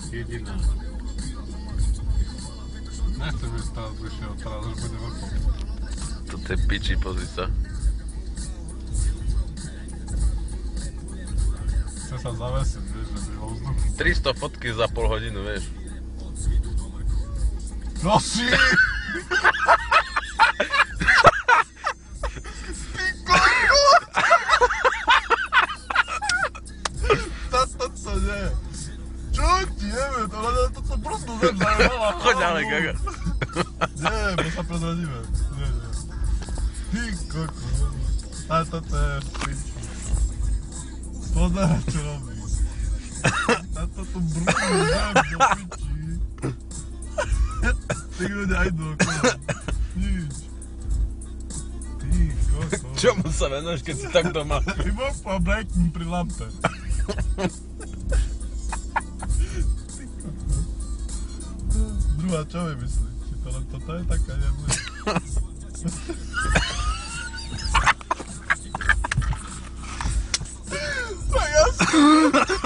Jediná. Nechcem ísť teraz vyšiel, teraz už bude vrchol. To je piči, pozri sa. Chce sa zavesiť, vieš, že by vo vzduchu. 300 fotky za pol hodinu, vieš. Prosím! Toto nie. Čo ti jebe? Toto prosto zem zajevala. Choď ďalej, Gaga. Nie, bo sa prezradíme. Nie. Ty koko. A toto je piči. Pozeraj, čo robíš. A toto brúdu zem do piči. Ty ľudia idú okolo. Nič. Ty koko. Čomu sa venuješ, keď si tak doma? Iba po breaking pri lampe. Druhá, čo mi myslí? Či to len toto je taká jemná? Tak jasný.